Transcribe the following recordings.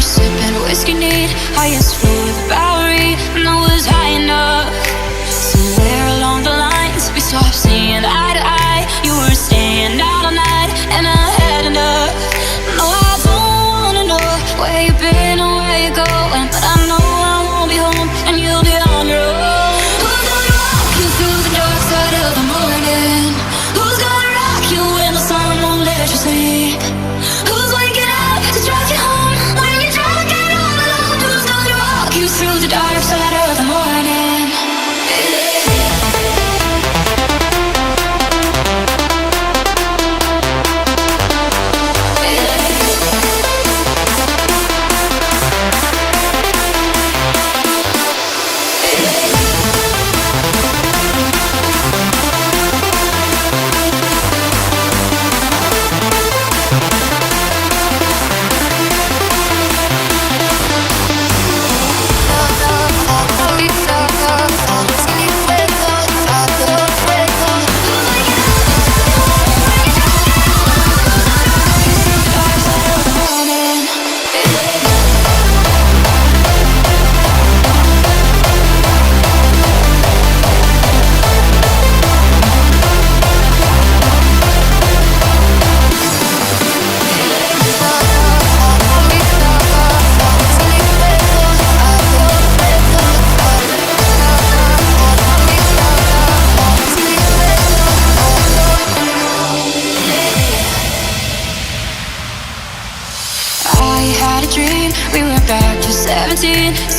were sipping whiskey neat, highest floor of the Bowery, and I was high enough. Somewhere along the lines, we stopped seeing eye to eye. You were staying out all night, and I had enough. No, I don't wanna know where you've been or where you're going, but I know I won't be home, and you'll be on your own. Who's gonna rock you through the dark side of the morning? Who's gonna rock you when the sun won't let you sleep? Who's waking up to drive you home when you're drunk and all alone? Who's gonna rock you through the dark side of the morning?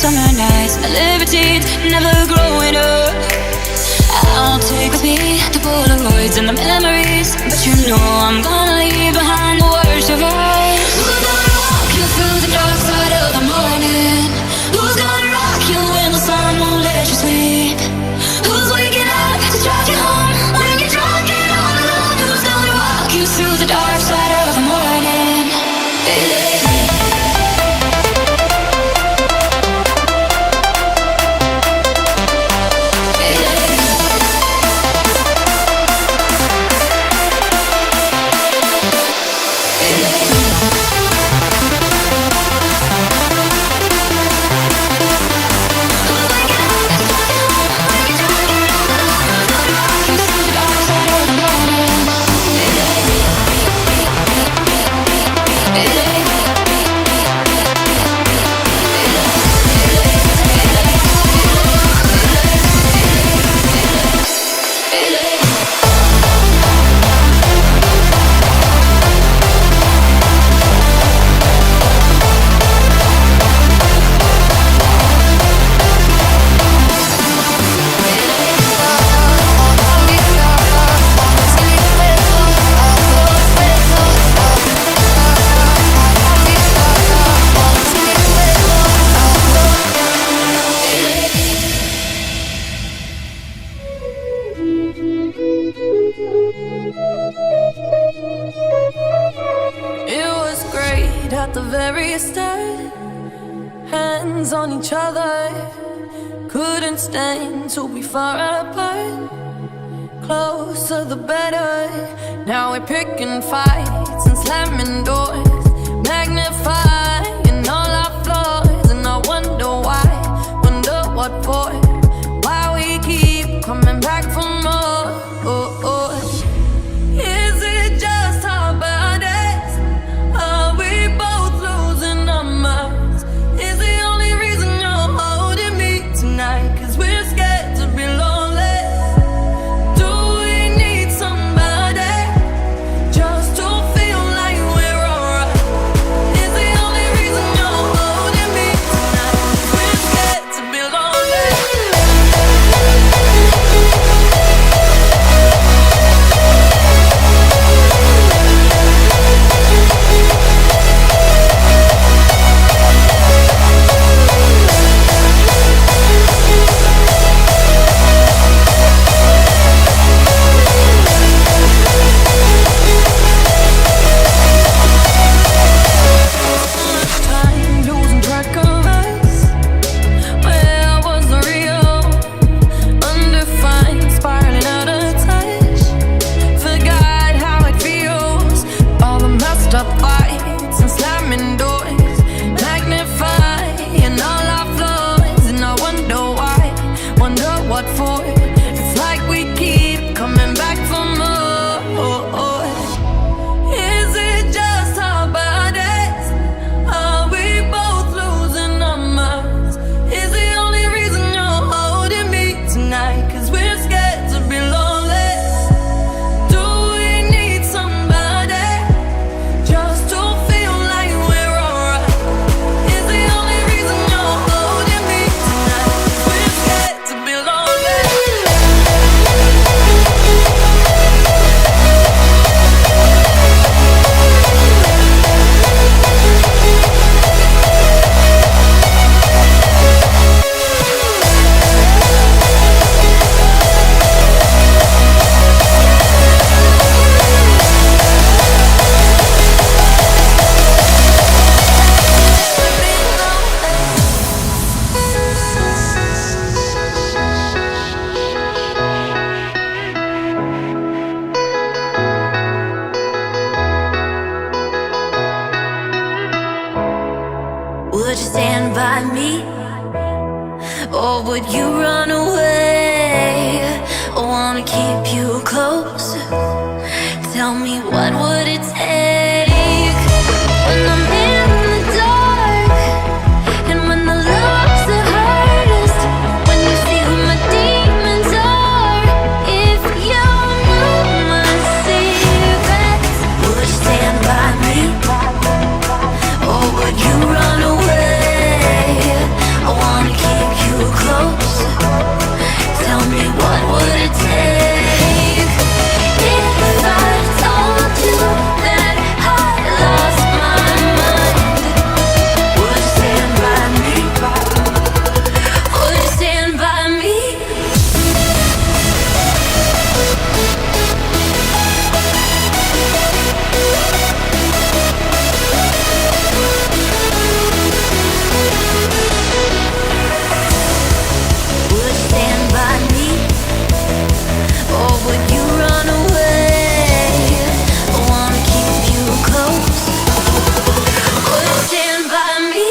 Summer nights, a libertine, never growing up. I'll take with me the Polaroids and the memories, but you know I'm gonna leave behind the worst of us. Who's gonna walk you through the dark side of the morning? Who's gonna rock you when the sun won't let you sleep? Who's waking up to drive you home when you're drunk and all alone? Who's gonna walk you through the dark side of the morning? at the very start. Hands on each other, couldn't stand to be far apart. Closer the better. Now we're picking fights and slamming doors, magnifying all our flaws. And I wonder why, wonder what for, why we keep coming back for more. Is it just our bodies? Are we both losing our minds? Is the only reason you're holding me tonight 'cause we're scared to be lonely? Do we need somebody just to feel like we're alright? Is the only reason you're holding me tonight 'cause we're scared to be lonely? for it. It's like we keep coming back for more. Is it just our bodies? Are we both losing our minds? Is the only reason you're holding me tonight 'cause we're scared to be lonely? Do we need somebody just to feel like we're alright? Is the only reason you're holding me tonight 'cause we're scared to be lonely? Would you stand by me, or would you run away? I wanna keep you close. Tell me, what would it take when I'm in the dark and when the love's the hardest? When you see who my demons are, if you knew my secrets, would you stand by me, or would you run away? I wanna keep you close. Tell me, what would it take if I told you that I lost my mind? Would you stand by me? Would you stand by me? Would you stand by me, or would you run away? I wanna keep you close. Would you stand by me?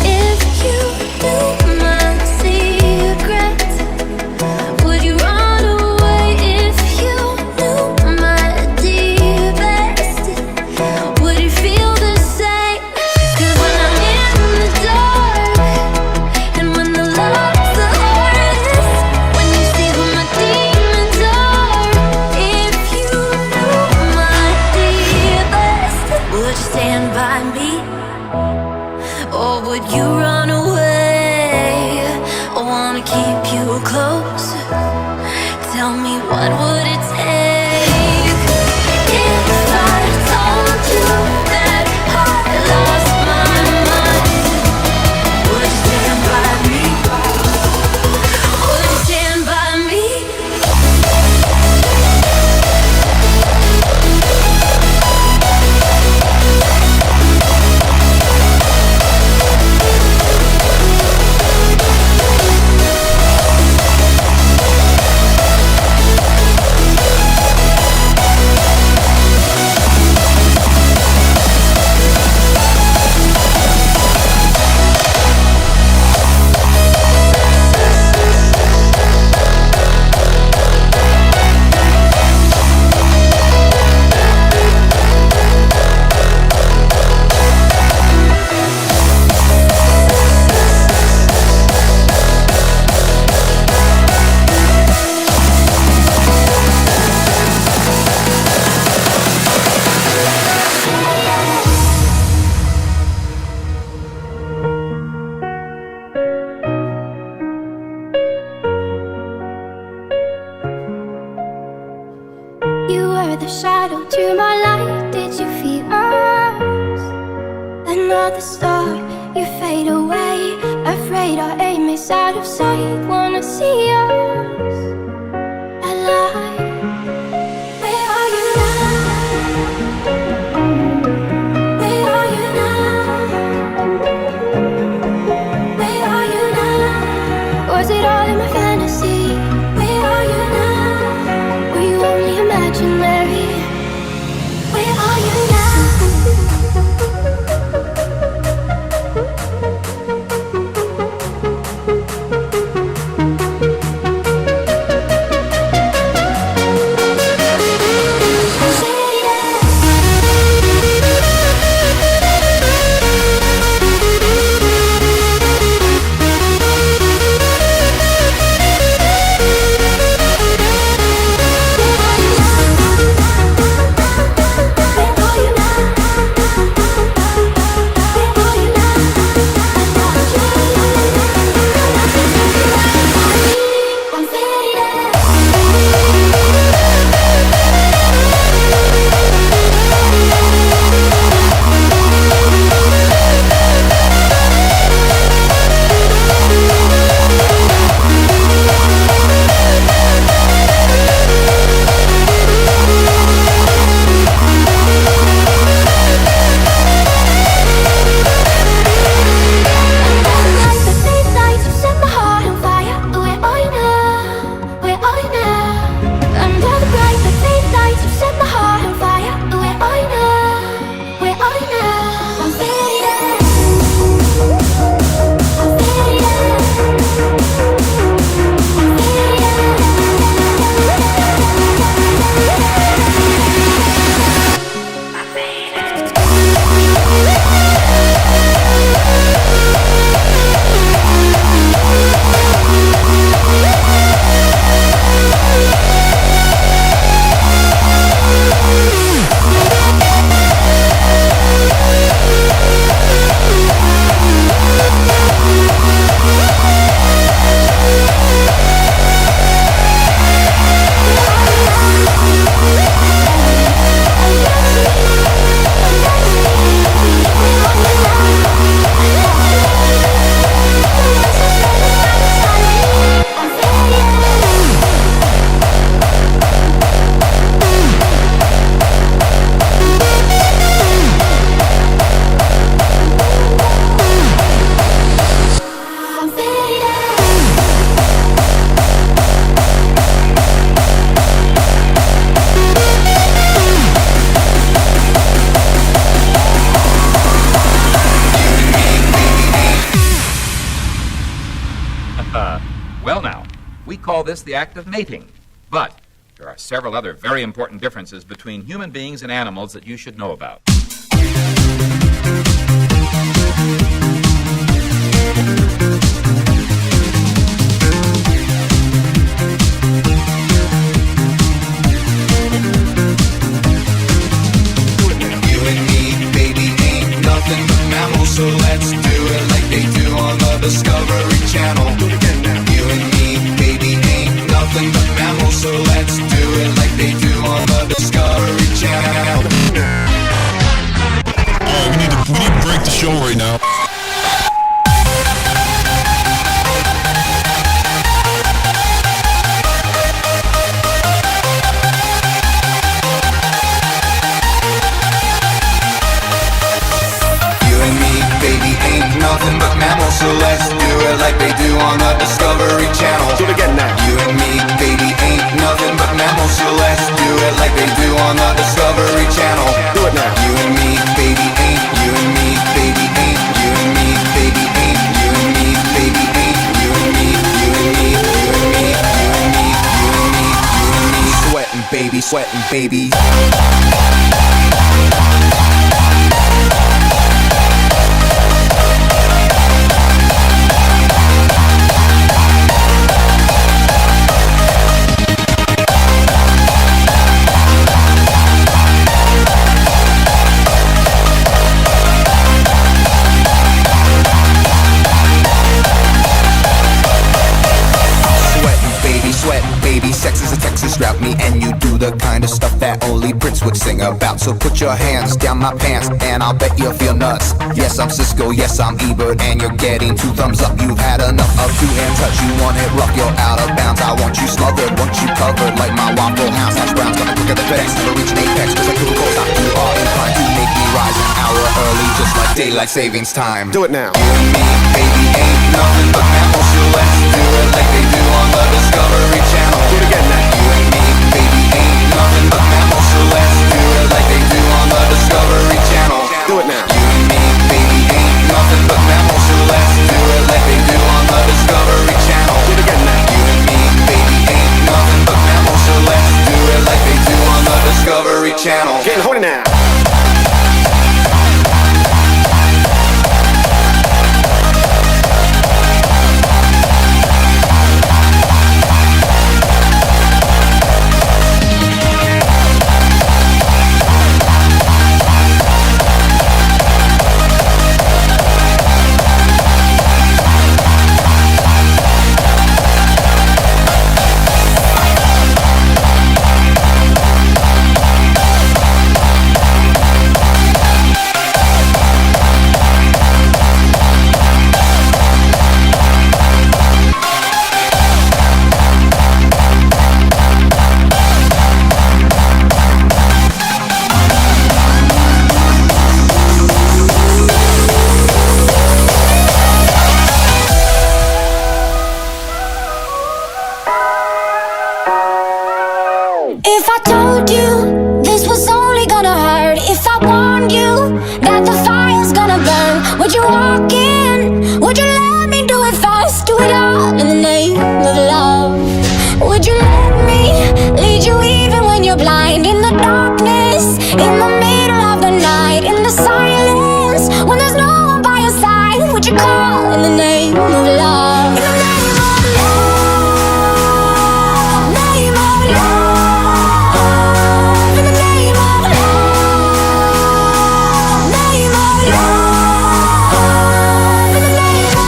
If you knew my secret, would you run away? If you knew my deepest, would you feel the same? 'Cause when I'm in the dark and when the love's the hardest, when you see who my demons are, if you knew my deepest, would you stand by me, or would you run away? I wanna keep you close. Tell me, what would it take if I told you that I lost my mind? Would you stand by me? Would you stand by me? the shadow to my light. Did you feel us? Another star, you fade away. Afraid our aim is out of sight. Wanna see us imaginary. Where are you now? Well now, we call this the act of mating. But there are several other very important differences between human beings and animals that you should know about. You and me, baby, ain't nothing but mammals, so let's do it like they do on the Discovery Channel. You and me, baby, ain't nothing but mammals, so let's do it like they do on the Discovery Channel. We need to break the show right now. Nothing but mammals, so let's do it like they do on the Discovery Channel. Do it again now. You and me, baby, ain't nothing but mammals, so let's do it like they do on the Discovery Channel. Do it now. You and me, baby, ain't. You and me, baby, ain't. You and me, baby, ain't. You and me, baby, ain't. You and me, you and me, you and me, you and me, you and me, you and me, sweating, baby, sweating, baby. Baby, sex is a Texas drought, me and you do the kind of stuff that only Prince would sing about. So put your hands down my pants and I'll bet you'll feel nuts. Yes, I'm Cisco, yes, I'm Ebert, and you're getting 2 thumbs up. You've had enough of 2-hand touch, you want it rough, you're out of bounds. I want you smothered, want you covered like my Waffle House. Hash browns gonna quicker than FedEx, never reach an apex, cause like Google not too hard inclined to make me rise an hour early, just like daylight savings time. Do it now. You and me, baby, ain't nothing but mammals, so let's do it like they do on the Discovery Channel. Do it again now. You and me, baby, ain't nothing but If I told you this was only gonna hurt, if I warned you that the fire's gonna burn, would you walk in? Would you let me do it first? Do it all in the name of love. Would you let me lead you even when you're blind? In the darkness, in the middle of the night, in the silence, when there's no one by your side, would you call in the name of love? In the name of love, name of love, in the name of love, name of love, in the name of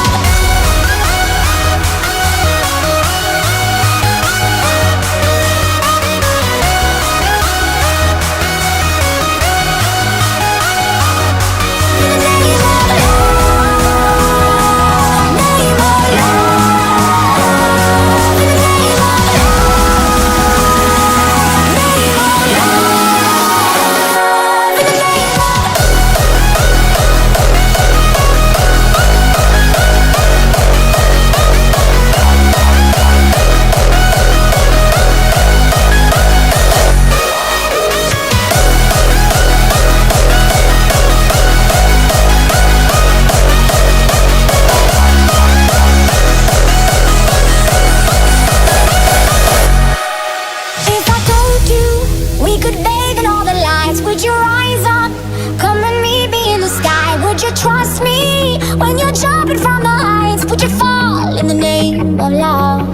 trust me when you're jumping from the heights? Would you fall in the name of love?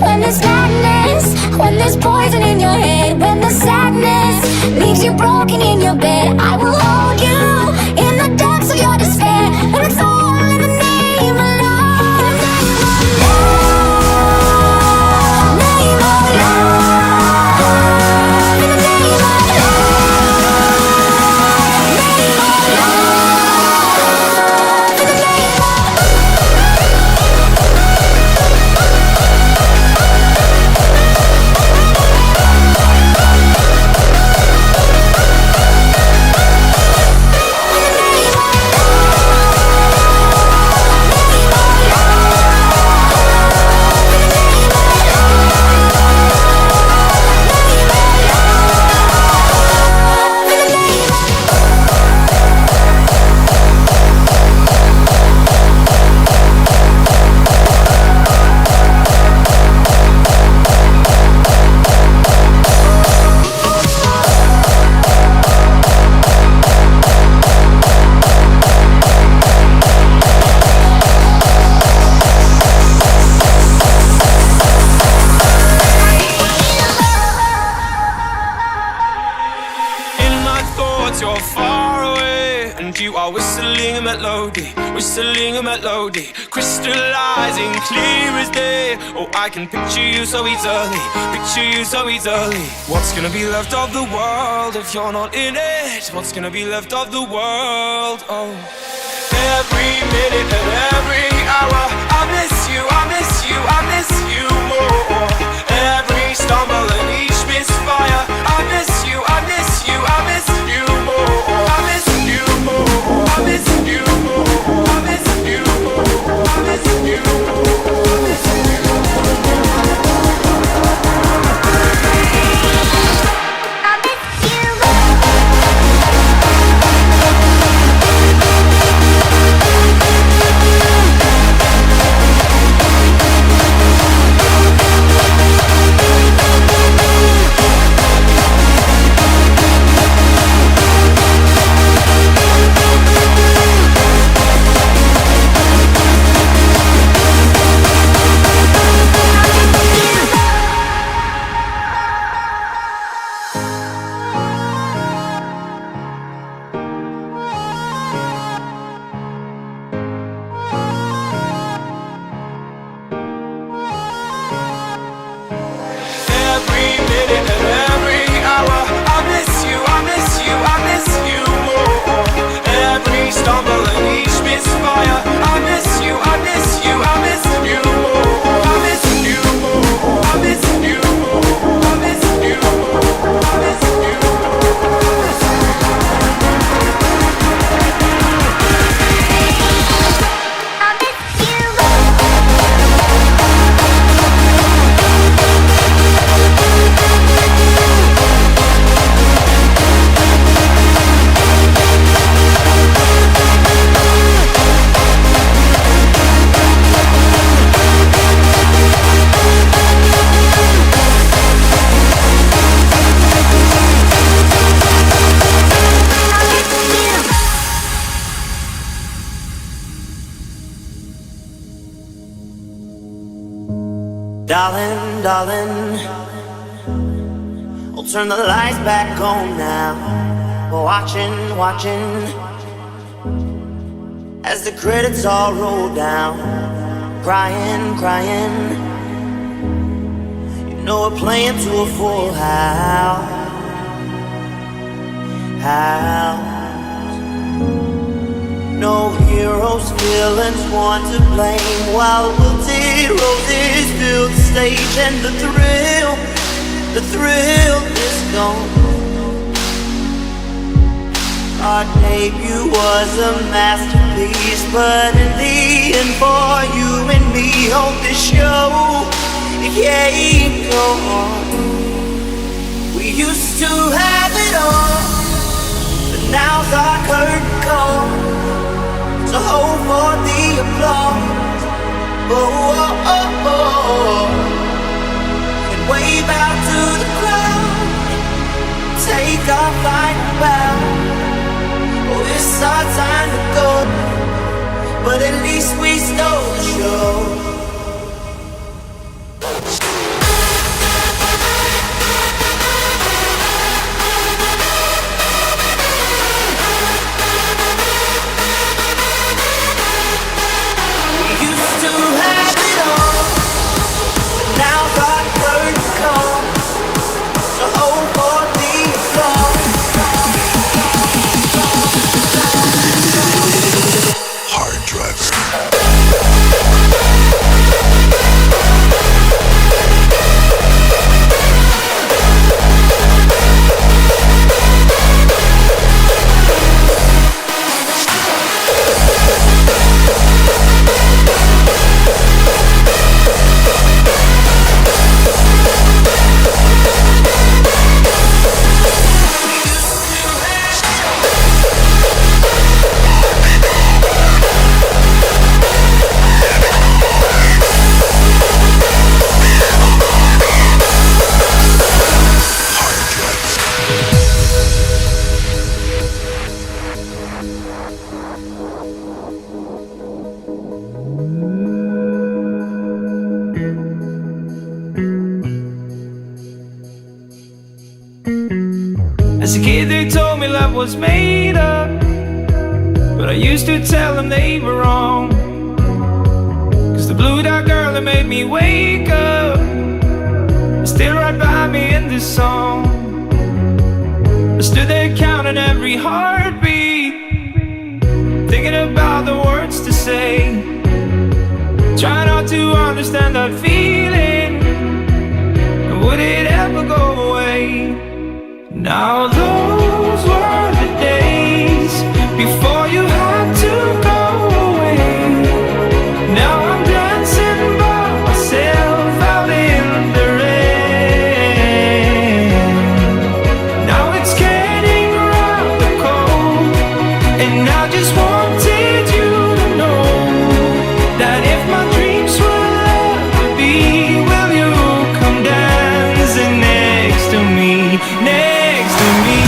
When there's madness, when there's poison in your head, when the sadness leaves you broken in your bed, I will hold you in the depths of your despair. And it's all in the name of love. In the name of love, name of love, in the name of love, name of love. Whistling a melody, crystallizing clear as day. Oh, I can picture you so easily, picture you so easily. What's gonna be left of the world if you're not in it? What's gonna be left of the world? Oh, every minute and every hour, I miss you, I miss you, I miss you more. Every stumble and each misfire, I miss you, I miss you, I miss you more. I miss you more, I miss you more. I miss you more, I miss you more, I miss you I miss you. Darling, darling, I'll turn the lights back on now. Watching, watching, as the credits all roll down. Crying, crying, you know we're playing to a full house. No heroes, villains, one to blame, while wilted roses fill the stage. And the thrill is gone. Our debut was a masterpiece, but in the end, for you and me, on this show, it can't go on. We used to have it all, but now's our curtain call. So hold for the applause, oh, oh, oh, oh, and wave out to the crowd. Take our final bow. Oh, it's our time to go, but at least we stole the show. As a kid they told me love was made up, but I used to tell them they were wrong. Cause the blue-dot girl that made me wake up is still right by me in this song. I stood there counting every heartbeat, thinking about the words to say, trying not to understand that feeling, and would it ever go away? Now those were the days before you had to go away. Now I'm dancing by myself out in the rain. Now it's getting rather cold, and I just wanted you to know that if my dreams will ever be, will you come dancing next to me? Next to me.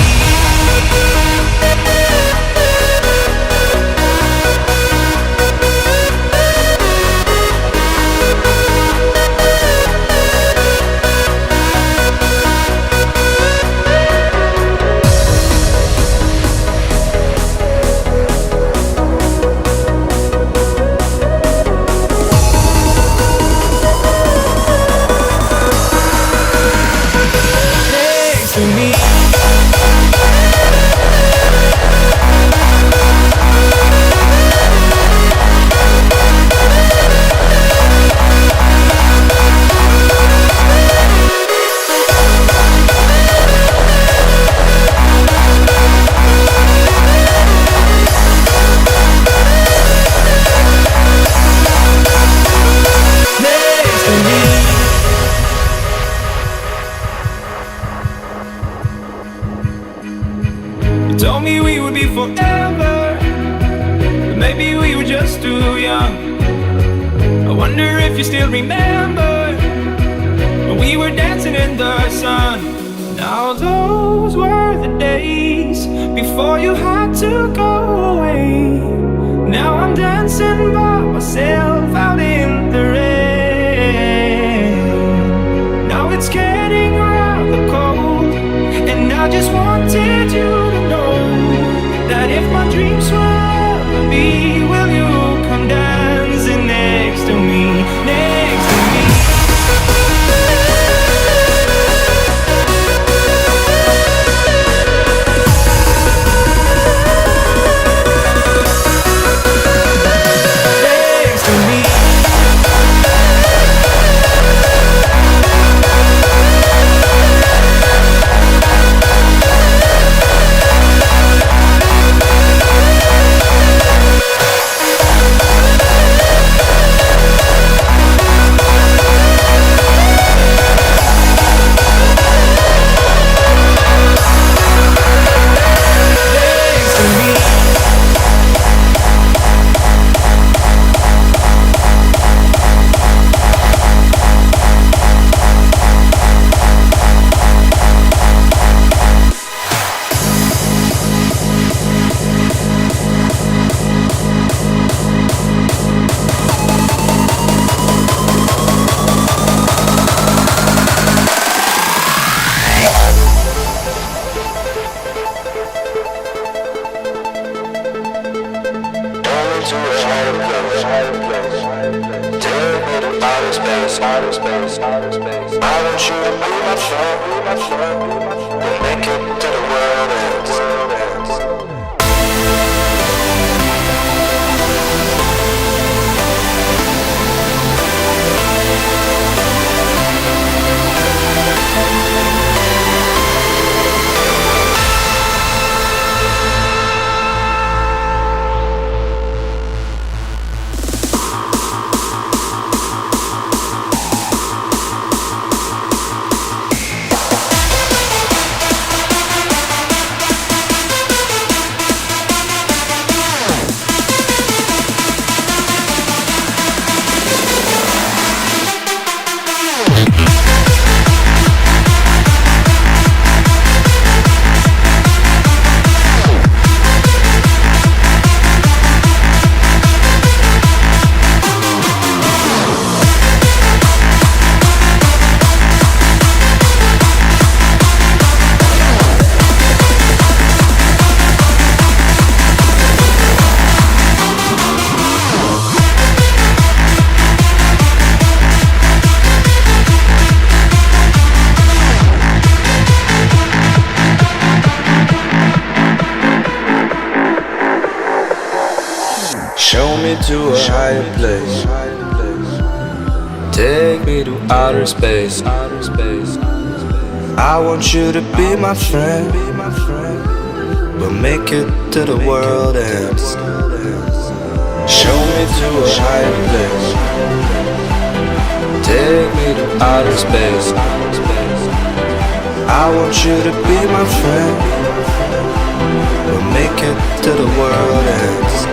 Told me we would be forever, but maybe we were just too young. I wonder if you still remember when we were dancing in the sun. Now those were the days before you had to go away. Now I'm dancing by myself out in the rain. To a higher place. Take me to outer space. I want you to be my friend. We'll make it to the world ends. Show me to a higher place. Take me to outer space. I want you to be my friend. We'll make it to the world ends.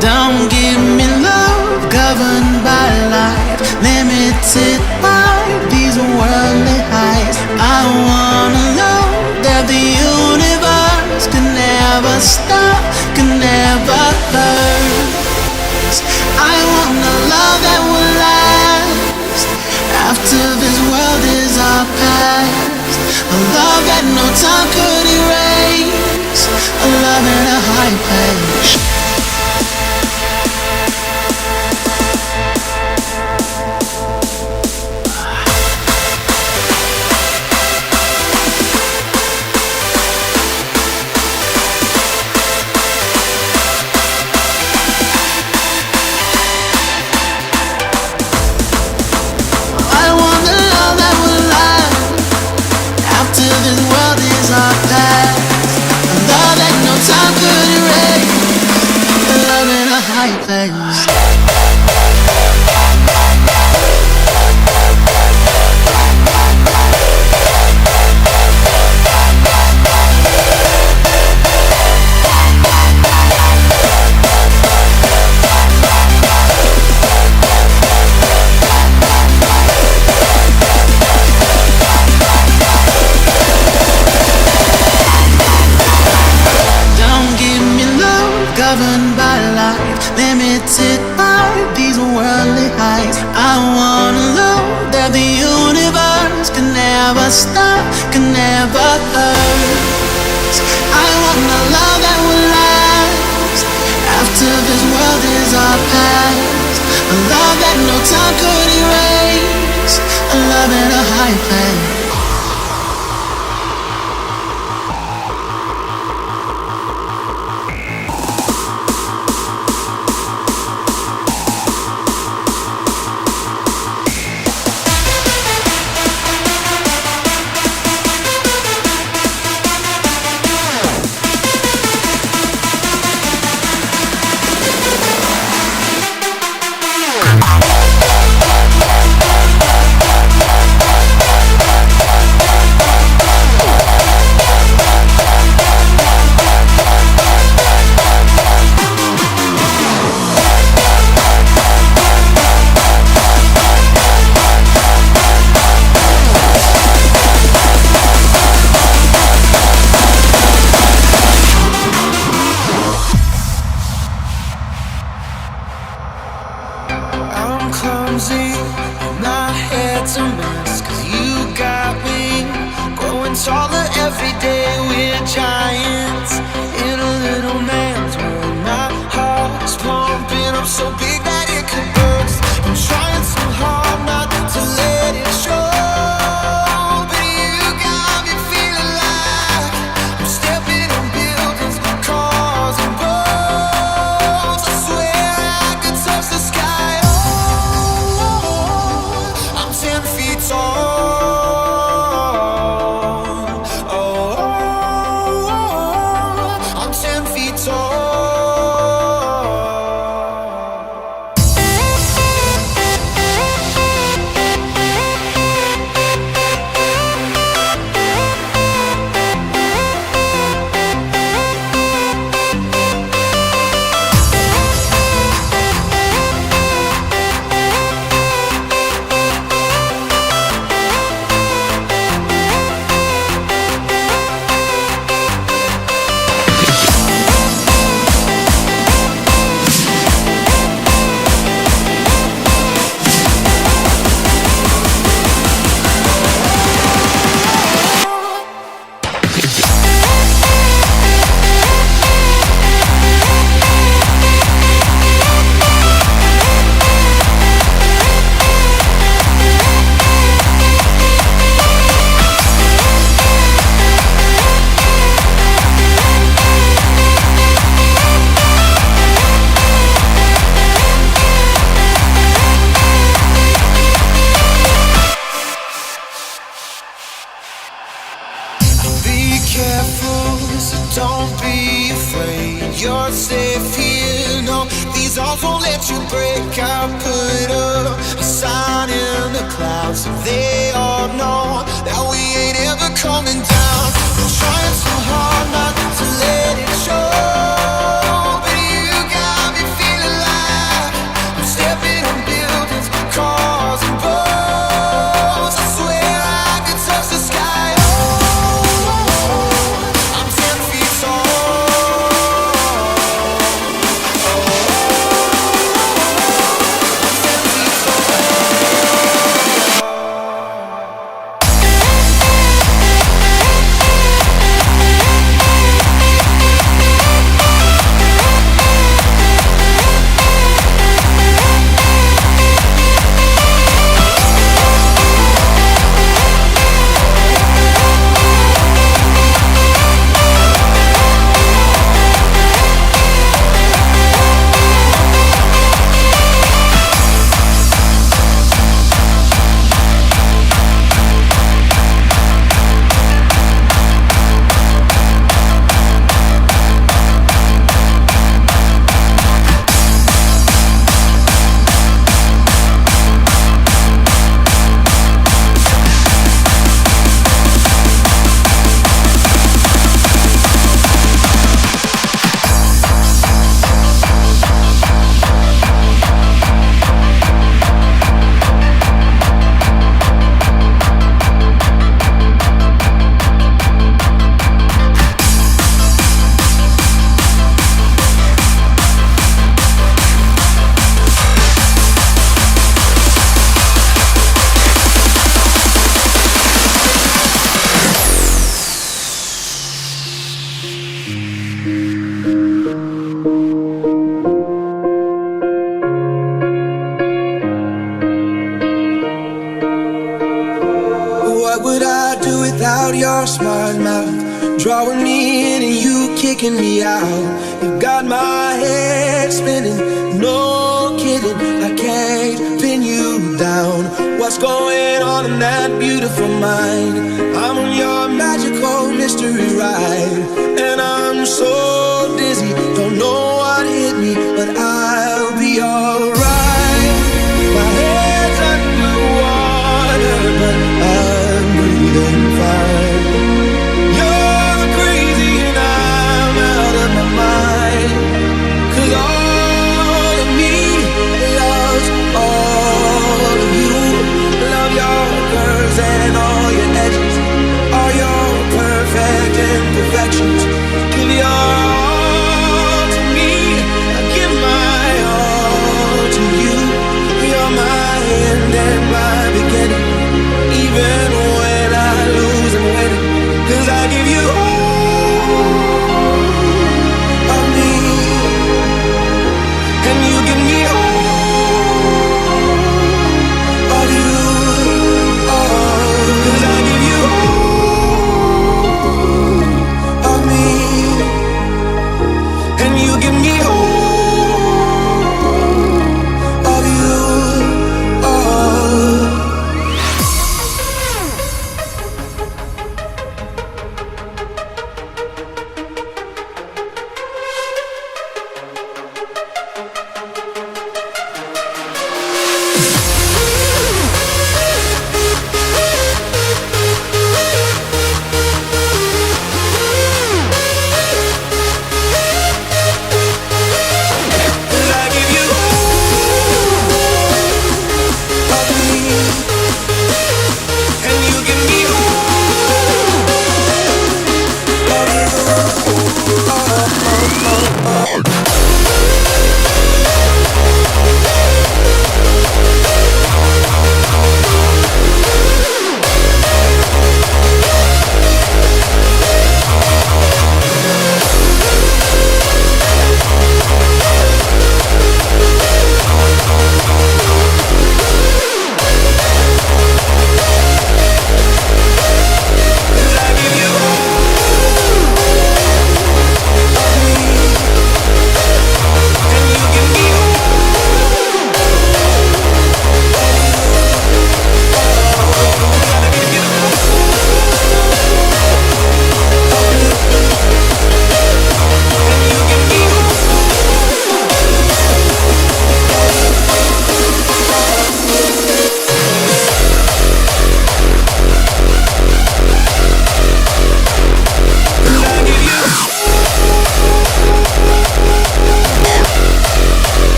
Don't give me love governed by life, limited by these worldly highs. I wanna know that the universe can never stop, can never hurt. I want a love that will last after this world is our past. A love that no time could erase. A love in a high place. Stop, can never hurt. I want a love that will last after this world is our past. A love that no time could erase. A love in a high place. you're safe here. No, these arms won't let you break. I'll put up a sign in the clouds so they all know that we ain't ever coming down. We're trying so hard not to let it show, but you got me feeling like I'm stepping on buildings, cars and boats. I swear I could touch the sky. I'm 10 feet tall. What would I do without your smart mouth? Drawing me in and you kicking me out. You got my head spinning, no kidding. I can't pin you down. What's going on in that beautiful mind? I'm on your magical mystery ride, and I'm so dizzy, don't know what hit me, but I'll be alright. My head's underwater, but I'm breathing fine. You're crazy and I'm out of my mind, 'cause all of me loves all of you. Love your curves and all your edges,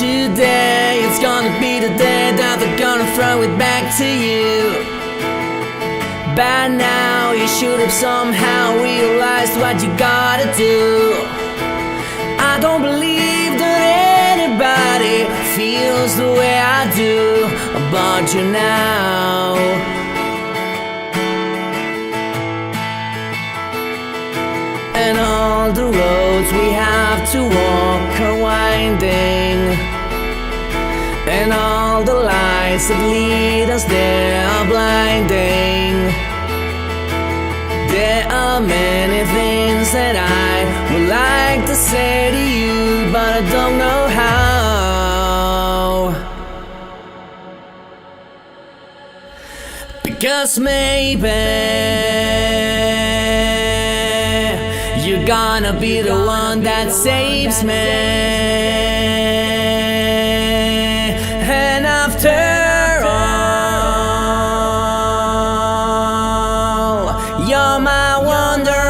Today it's gonna be the day that they're gonna throw it back to you. By now you should have somehow realized what you gotta do. I don't believe that anybody feels the way I do about you now. And all the roads we have to walk are winding, and all the lights that lead us there are blinding. There are many things that I would like to say to you, but I don't know how. Because maybe you're gonna be the one that saves me. And after all, you're my wonderwall.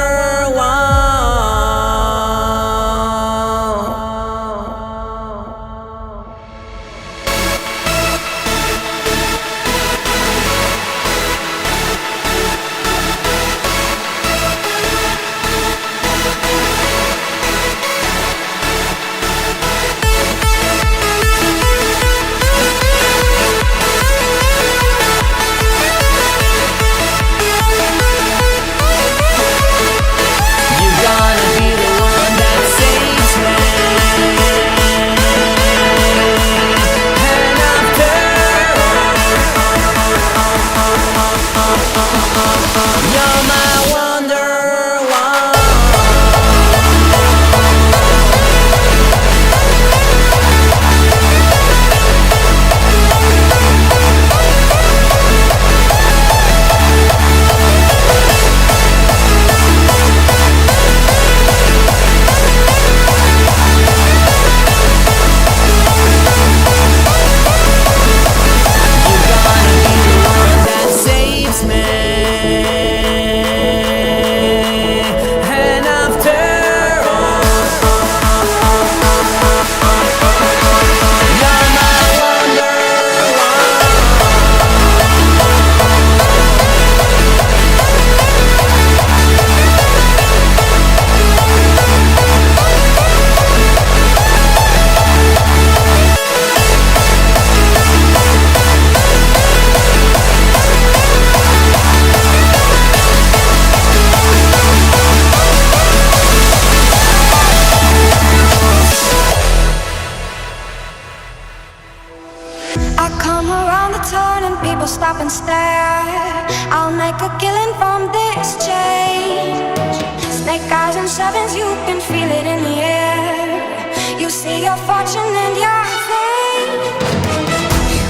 Stop and stare. I'll make a killing from this change. Snake eyes and sevens, you can feel it in the air. You see your fortune and your fame.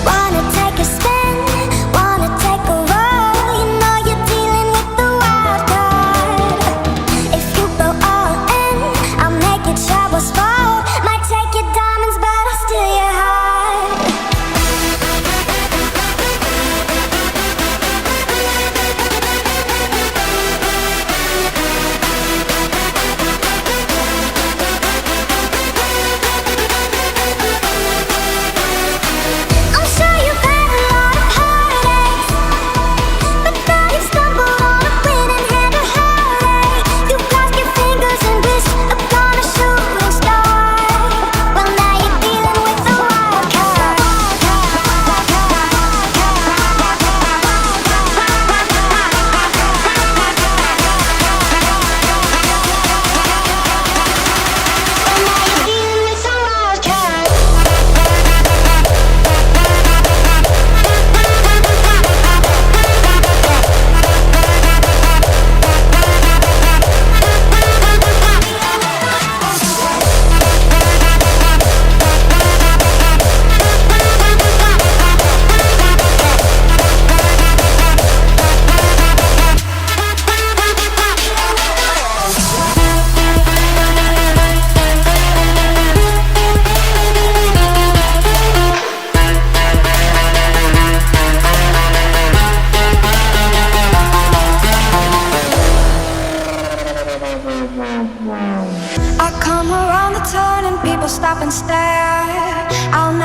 Wanna take a spin, wanna take a roll. You know you're dealing with the wild card. If you go all in, I'll make your troubles fall. Might take your diamonds, but I'll steal your heart.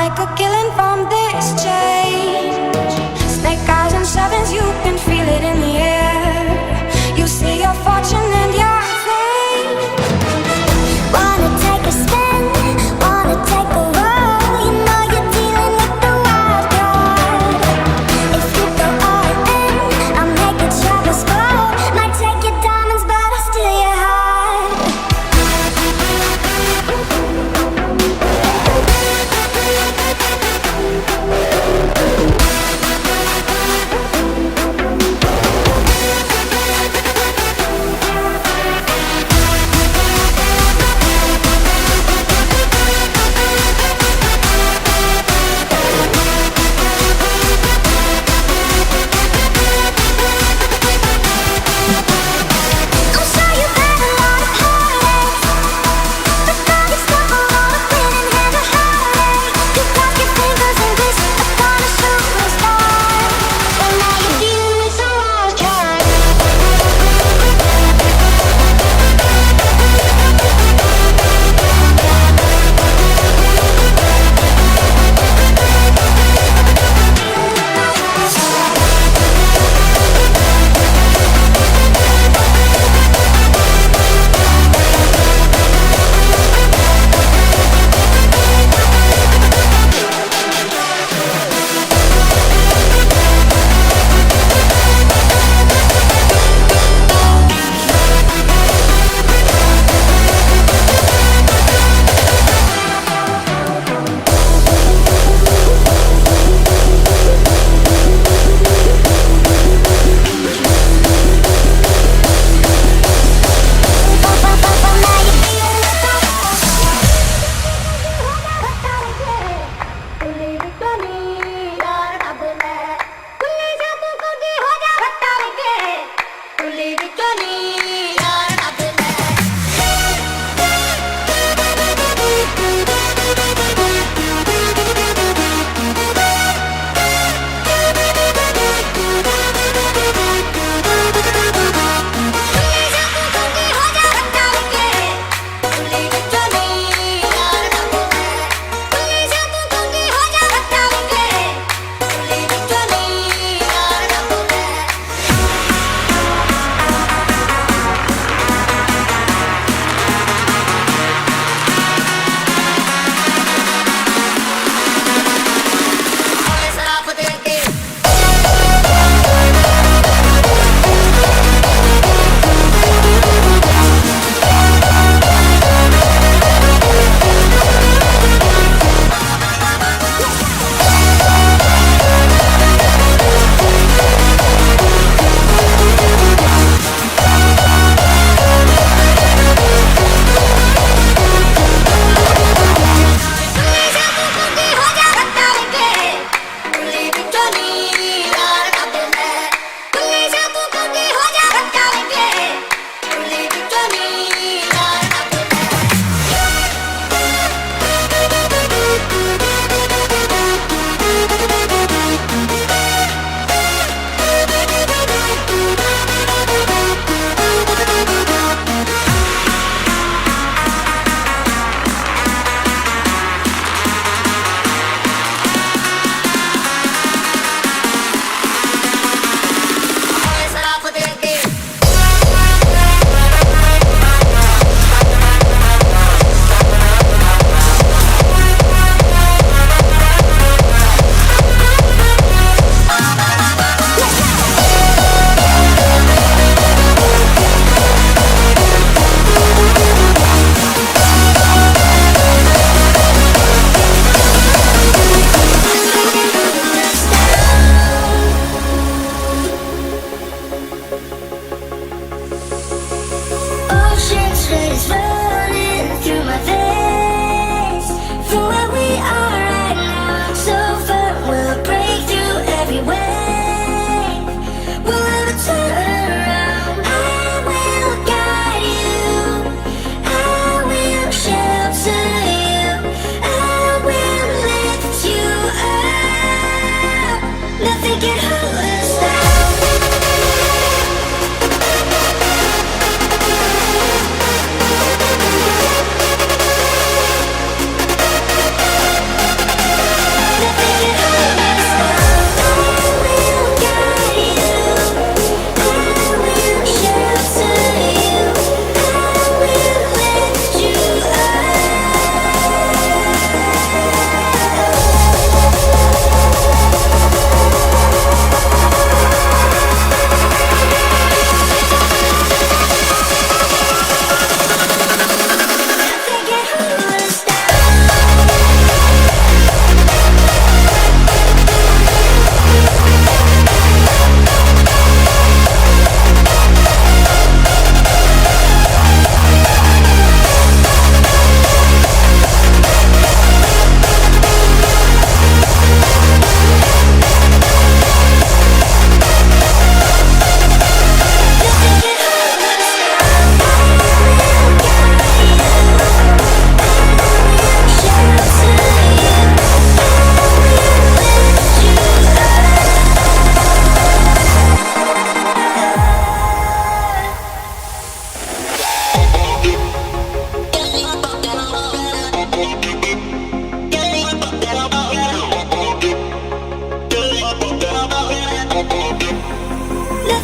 like a killing from this change. Snake eyes and sevens, you can feel it in the air. You see your fortune and your fame. Wanna take a spin, wanna take a roll. You know you're dealing with the wild card. If you go all in, I'll make it travel slow. Might take your diamonds, but I'll steal your heart.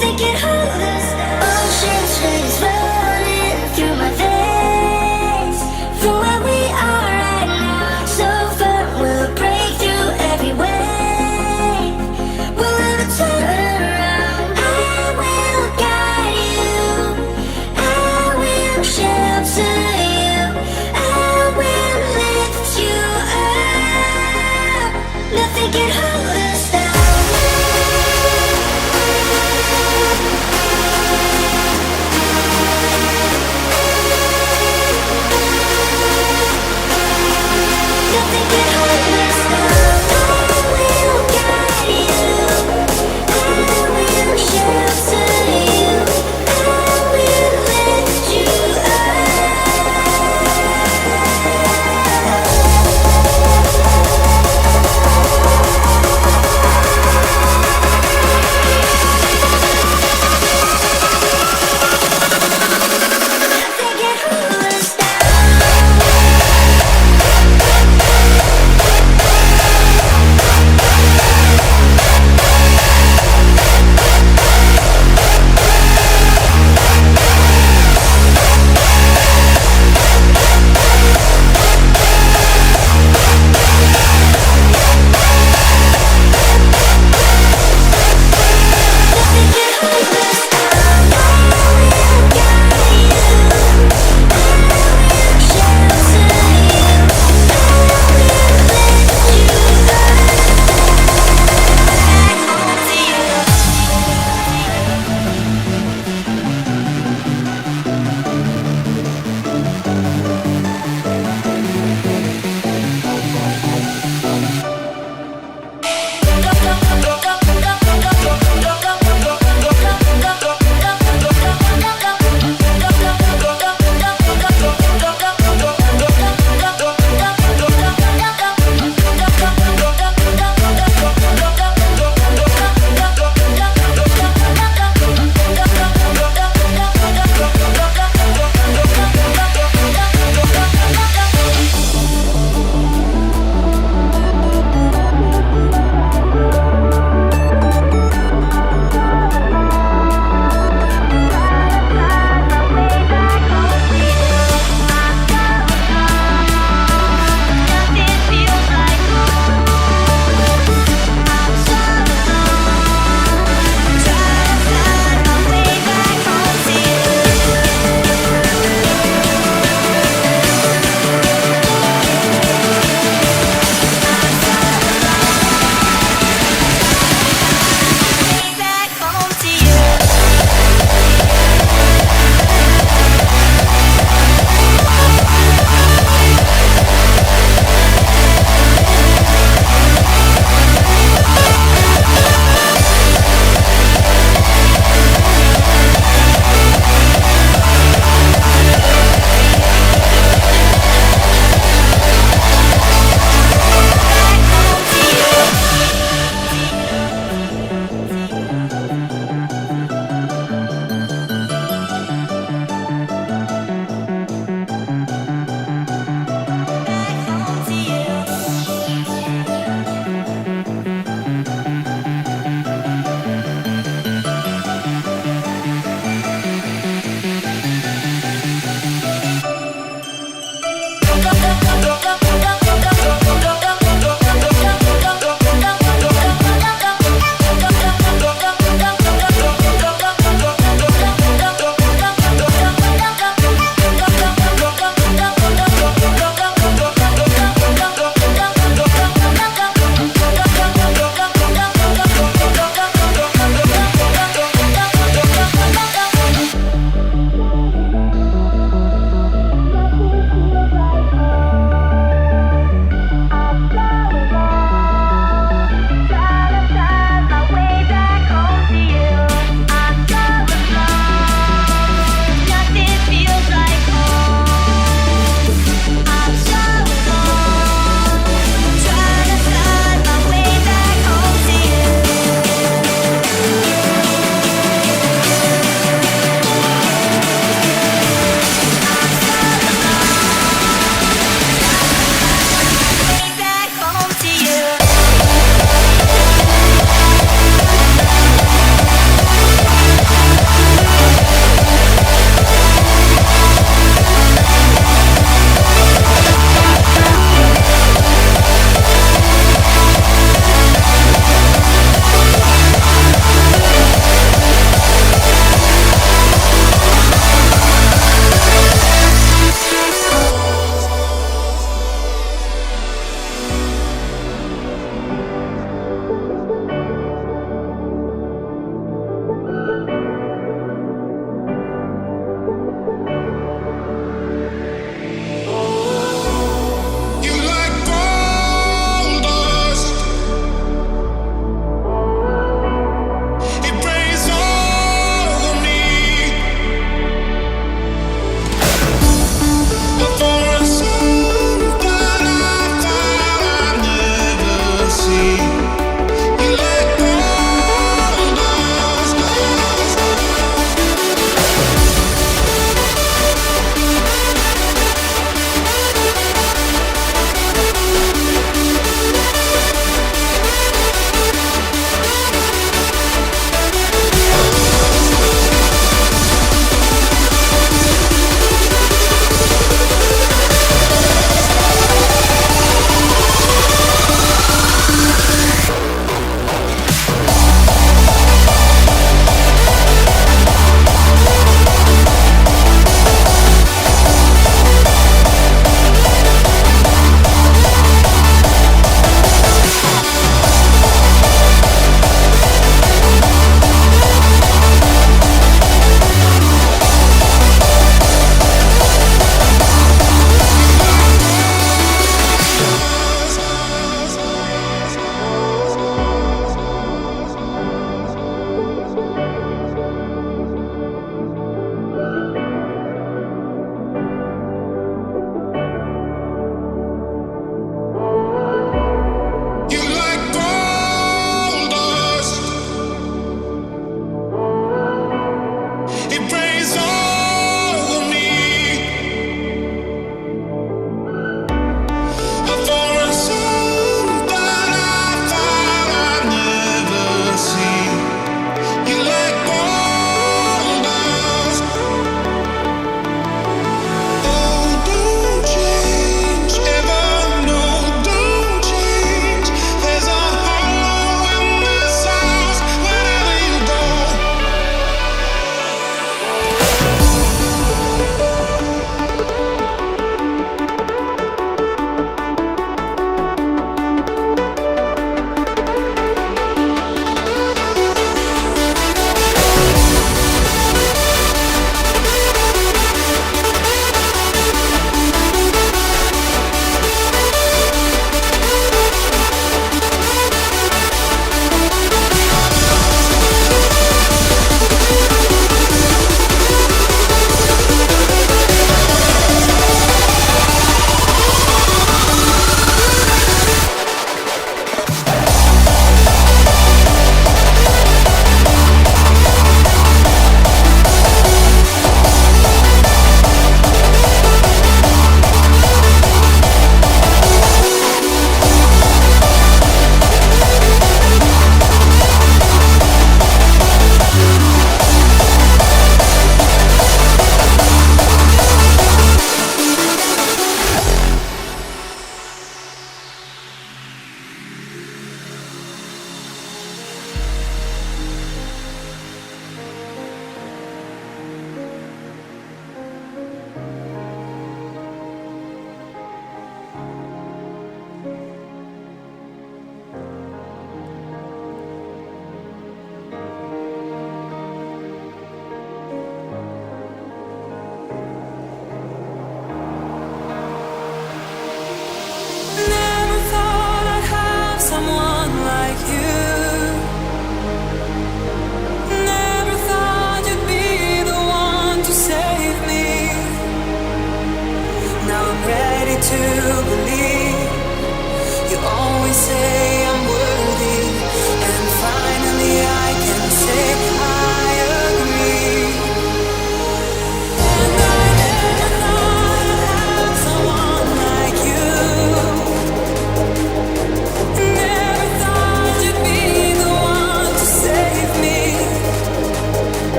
nothing can hold us down. Ocean streams running through my veins. From where we are right now, so far we'll break through every wave. We'll never turn around. I will guide you, I will shelter you, I will lift you up. Nothing can hold us down.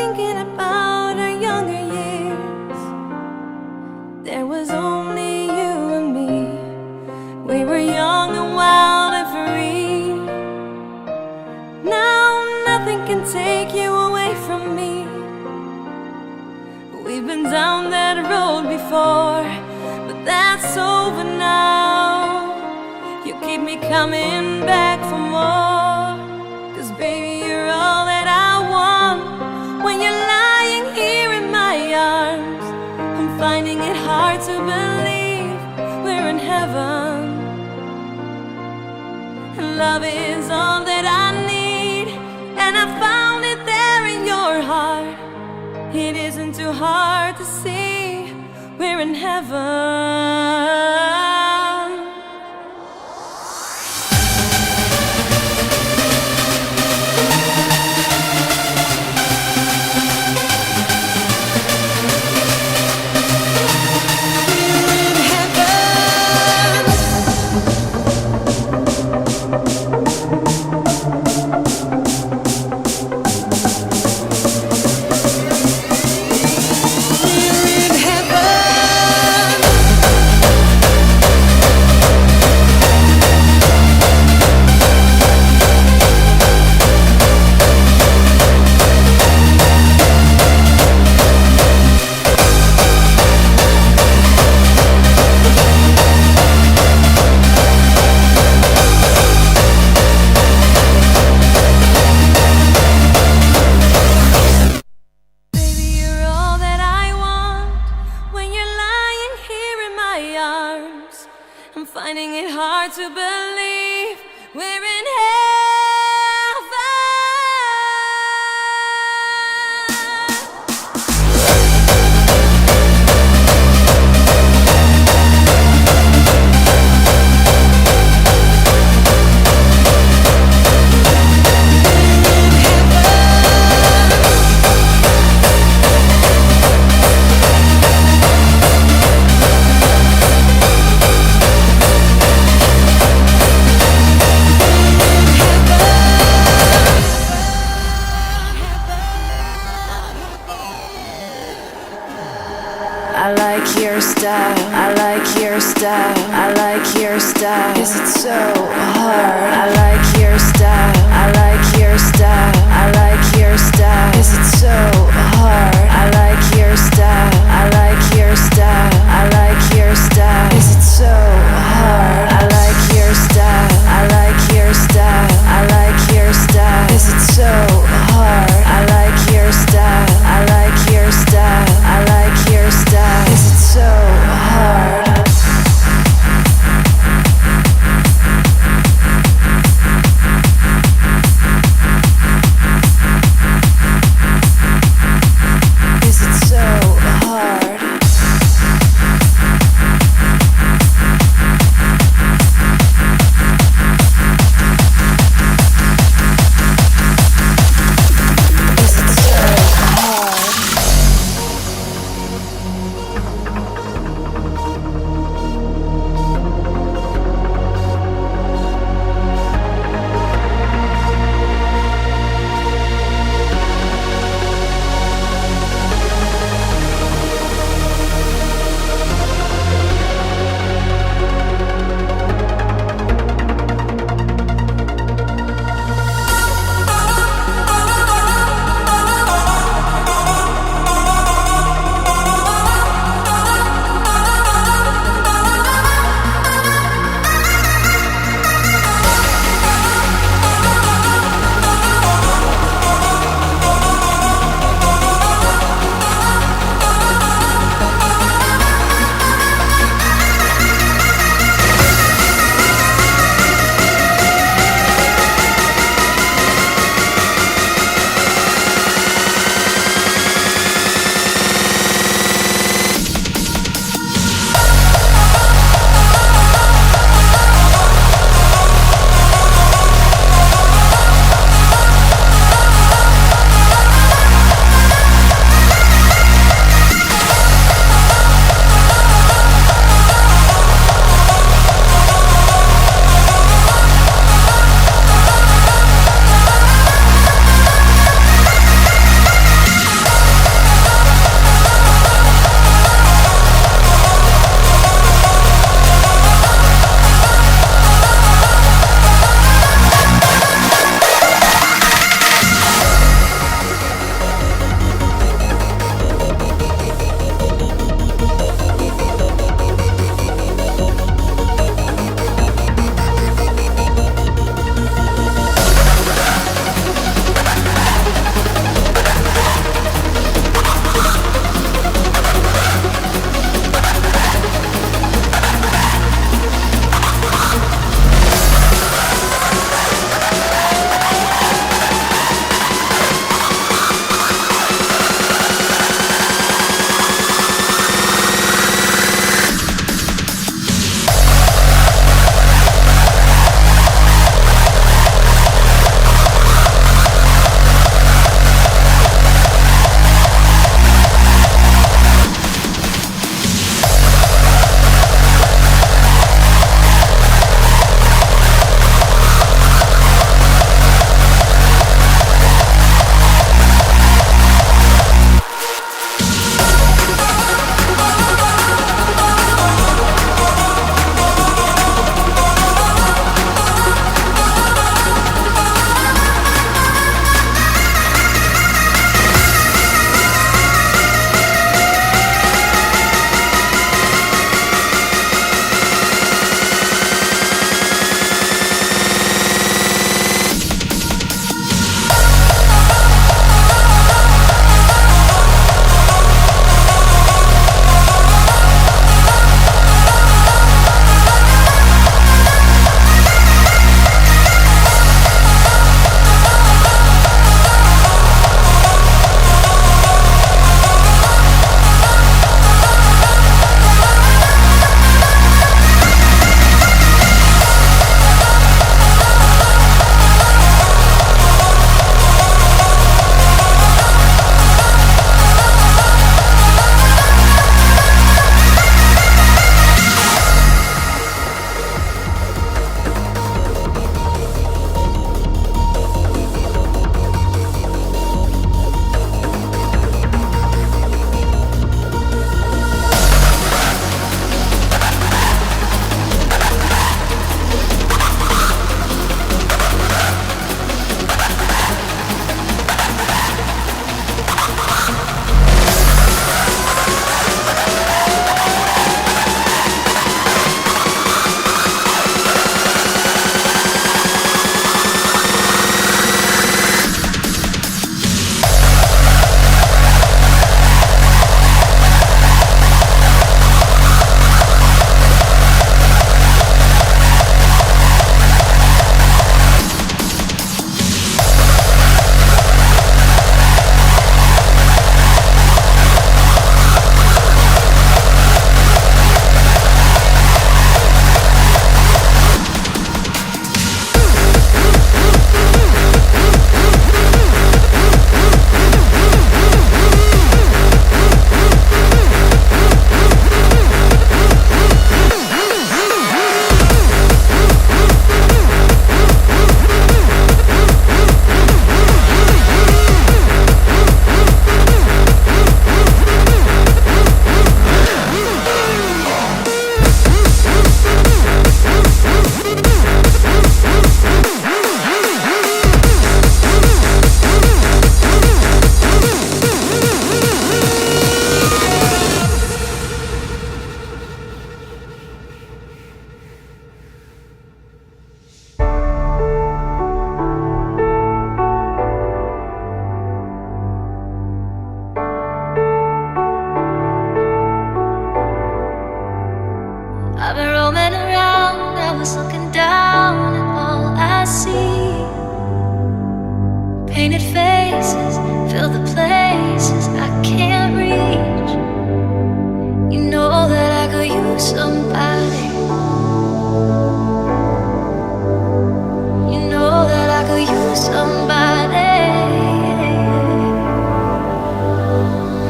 thinking about our younger years. There was only you and me. We were young and wild and free. Now nothing can take you away from me. We've been down that road before, but that's over now. You keep me coming back for more, 'cause baby, you're all that I want. When you're lying here in my arms, I'm finding it hard to believe we're in heaven. And love is all that I need, and I found it there in your heart. It isn't too hard to see we're in heaven. Finding it hard to believe we're in I like your style, I like your style, I like your style. Is it so hard? I like your style, I like your style, I like your style. Is it so hard? I like your style, I like your style, I like your style. Is it so hard? I like your style, I like your style, I like your style. Is it so hard? I like your style, I like your style, I like your style. Is it so hard? Is it so hard? painted faces fill the places I can't reach. You know that I could use somebody. You know that I could use somebody.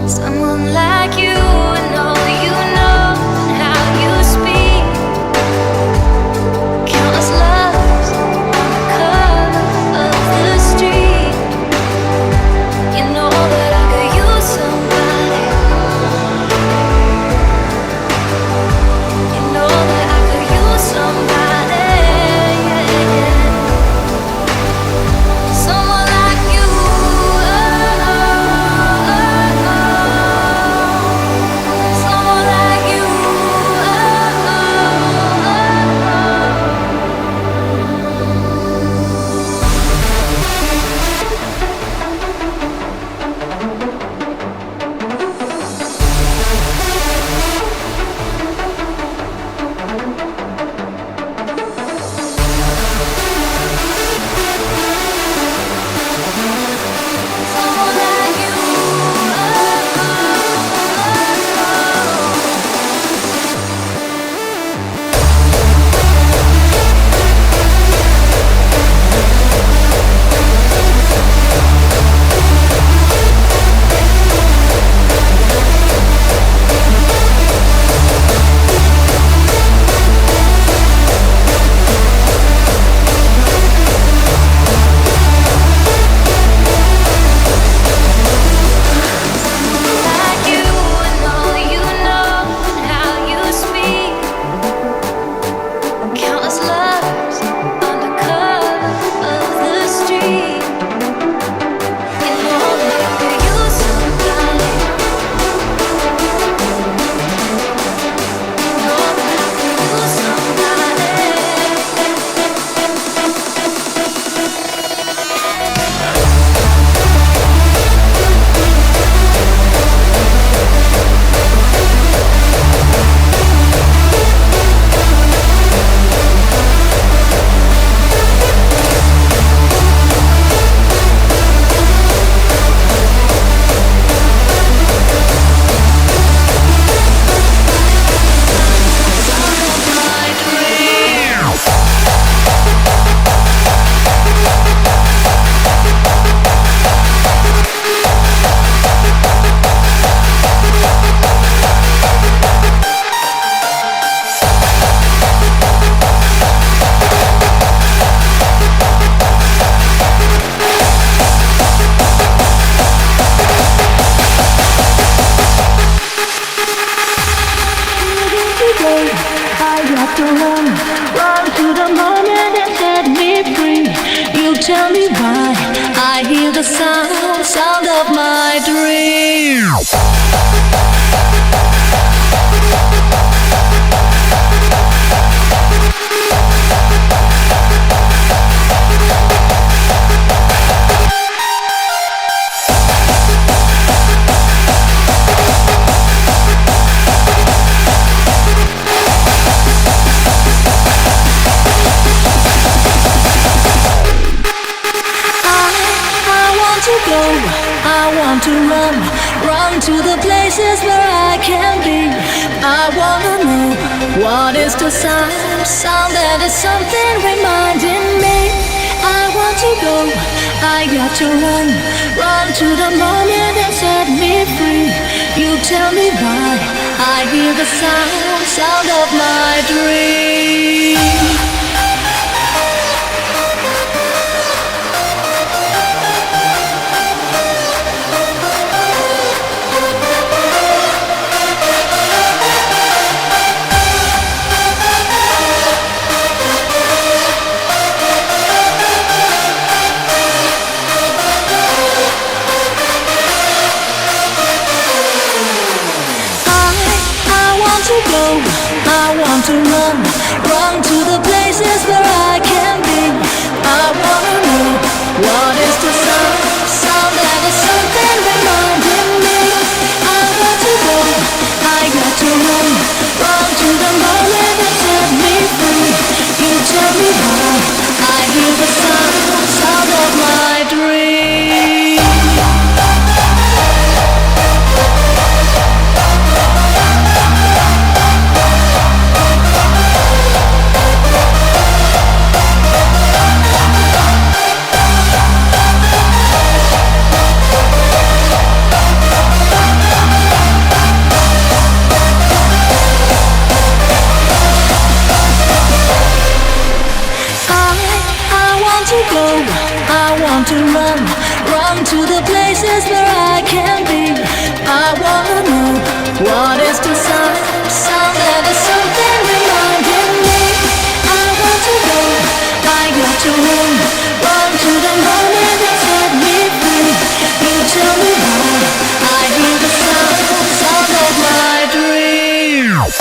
Someone like you and all you know and how you speak. Countless loves on the cover of the street. You know that I could use somebody. You know that I could use somebody. Someone like you. Someone like you. Tell me why I hear the sound of my dreams. I want to run to the places where I can be. I wanna know what is the sound that is something reminding me. I want to go, I got to run to the moment and set me free. You tell me why I hear the sound of my dreams. I want to run to the places where I can be. I wanna know what is the sound that is something reminding me. I want to go, I got to run to the moment that set me free. You tell me why I hear the sound of my dreams. places where I can be. I wanna know what is inside. Somewhere there's something reminding me. I want to go, I got to run, run to the moment that set me free. You tell me why I hear the sounds of my dreams.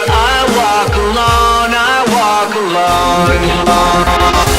I walk alone, I walk alone.